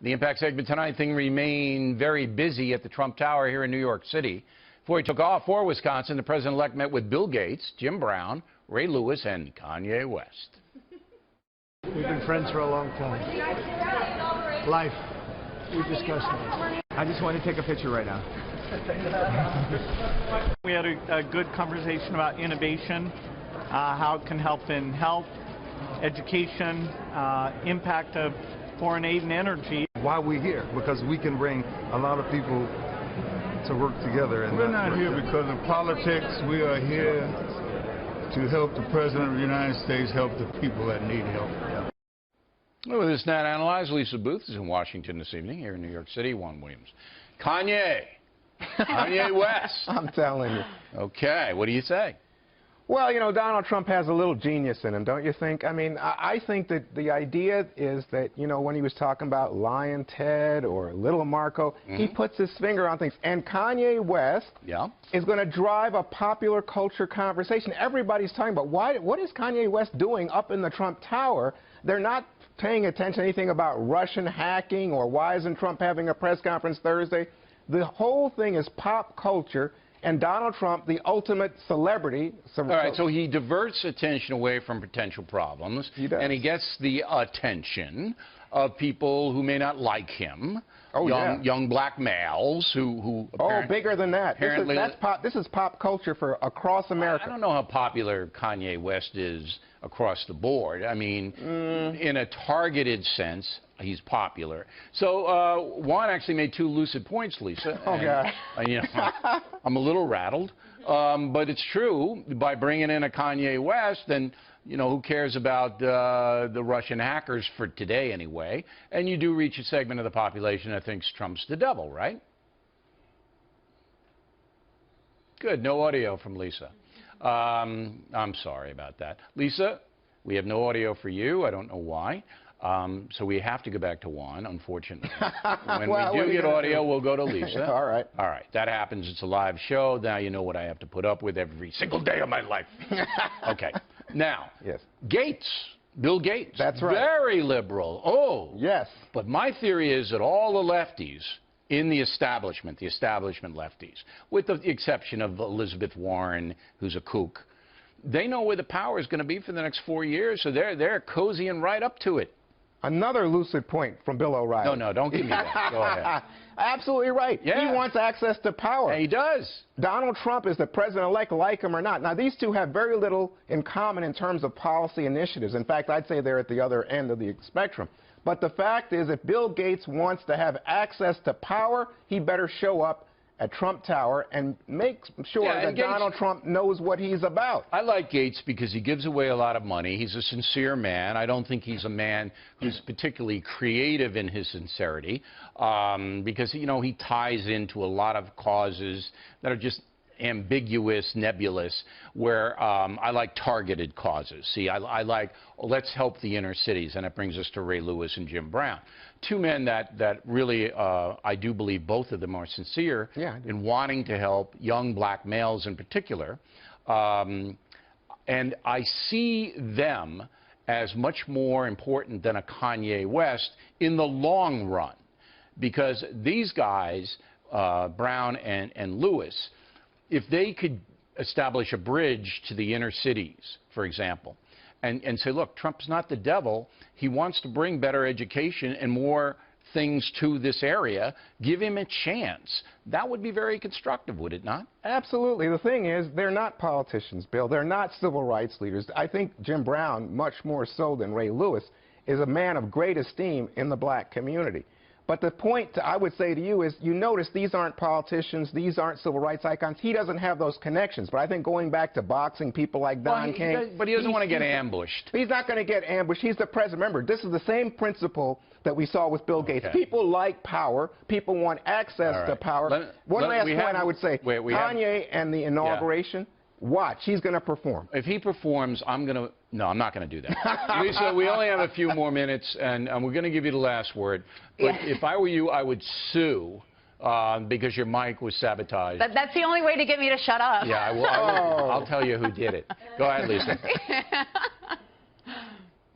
The Impact segment tonight, things remain very busy at the Trump Tower here in New York City. Before he took off for Wisconsin, the president-elect met with Bill Gates, Jim Brown, Ray Lewis, and Kanye West. We've been friends for a long time. Life. We discussed it. I just want to take a picture right now. We had a good conversation about innovation, how it can help in health, education, impact of foreign aid and energy. Why we're here? Because we can bring a lot of people to work together. And we're not here because of politics. We are here to help the President of the United States help the people that need help. With this Nat Analyzed, Lisa Booth is in Washington this evening, here in New York City. Juan Williams. Kanye West. I'm telling you. Okay, what do you say? Well, you know, Donald Trump has a little genius in him, don't you think? I mean, I think that the idea is that, you know, when he was talking about Lion Ted or Little Marco, he puts his finger on things. And Kanye West is going to drive a popular culture conversation. Everybody's talking about what is Kanye West doing up in the Trump Tower? They're not paying attention to anything about Russian hacking or why isn't Trump having a press conference Thursday. The whole thing is pop culture. And Donald Trump, the ultimate celebrity. All right, so he diverts attention away from potential problems. He does. And he gets the attention of people who may not like him. Oh, young black males who bigger than that. Apparently, this is pop culture for across America. I don't know how popular Kanye West is across the board. I mean, in a targeted sense, he's popular. So Juan actually made two lucid points, Lisa. Oh, God. You know, I'm a little rattled. But it's true. By bringing in a Kanye West, then, you know, who cares about the Russian hackers for today anyway? And you do reach a segment of the population that thinks Trump's the devil, right? Good. No audio from Lisa. I'm sorry about that. Lisa, we have no audio for you. I don't know why. So we have to go back to Juan, unfortunately. When we do get audio, we'll go to Lisa. All right. All right. That happens. It's a live show. Now you know what I have to put up with every single day of my life. Okay. Now, Gates, Bill Gates. That's right. Very liberal. Oh. Yes. But my theory is that all the lefties in the establishment lefties, with the exception of Elizabeth Warren, who's a kook, they know where the power is going to be for the next 4 years, so they're cozying right up to it. Another lucid point from Bill O'Reilly. No, don't give me that. Go ahead. Absolutely right. Yeah. He wants access to power. Yeah, he does. Donald Trump is the president-elect, like him or not. Now, these two have very little in common in terms of policy initiatives. In fact, I'd say they're at the other end of the spectrum. But the fact is, if Bill Gates wants to have access to power, he better show up at Trump Tower and make sure that Donald Trump knows what he's about. I like Gates because he gives away a lot of money. He's a sincere man. I don't think he's a man who's particularly creative in his sincerity because, you know, he ties into a lot of causes that are just ambiguous, nebulous, where I like targeted causes. See, I like, let's help the inner cities, and it brings us to Ray Lewis and Jim Brown. Two men that really, I do believe both of them are sincere in wanting to help young black males in particular. And I see them as much more important than a Kanye West in the long run, because these guys, Brown and Lewis, if they could establish a bridge to the inner cities, for example, and say, look, Trump's not the devil. He wants to bring better education and more things to this area. Give him a chance. That would be very constructive, would it not? Absolutely. The thing is, they're not politicians, Bill. They're not civil rights leaders. I think Jim Brown, much more so than Ray Lewis, is a man of great esteem in the black community. But the point I would say to you is, you notice these aren't politicians, these aren't civil rights icons. He doesn't have those connections. But I think going back to boxing, people like Don Kayne. But he doesn't want to get ambushed. He's not going to get ambushed. He's the president. Remember, this is the same principle that we saw with Bill Gates. People like power. People want access to power. One last point I would say, Kanye and the inauguration. Watch, he's going to perform. If he performs, I'm not going to do that. Lisa, we only have a few more minutes, and we're going to give you the last word. But if I were you, I would sue because your mic was sabotaged. That's the only way to get me to shut up. Yeah, I'll tell you who did it. Go ahead, Lisa.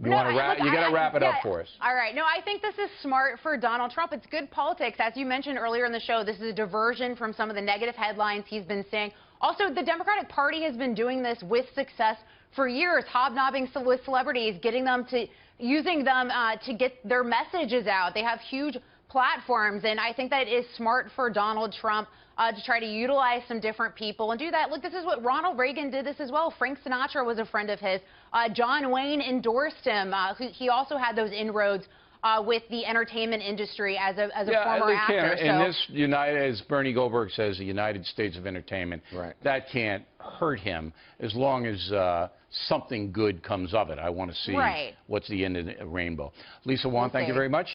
You got to wrap it up for us. All right. No, I think this is smart for Donald Trump. It's good politics. As you mentioned earlier in the show, this is a diversion from some of the negative headlines he's been saying. Also, the Democratic Party has been doing this with success for years, hobnobbing with celebrities, using them to get their messages out. They have huge platforms, and I think that it is smart for Donald Trump to try to utilize some different people and do that. Look, this is what Ronald Reagan did this as well. Frank Sinatra was a friend of his. John Wayne endorsed him. He also had those inroads with the entertainment industry as a former actor. In this as Bernie Goldberg says, the United States of entertainment, that can't hurt him as long as something good comes of it. I want to see what's the end of the rainbow. Lisa Wan, thank you very much.